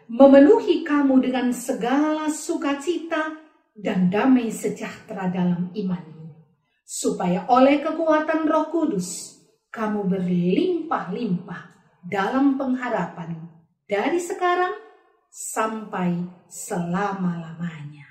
memenuhi kamu dengan segala sukacita dan damai sejahtera dalam imanmu, supaya oleh kekuatan Roh Kudus kamu berlimpah-limpah dalam pengharapan dari sekarang sampai selama-lamanya.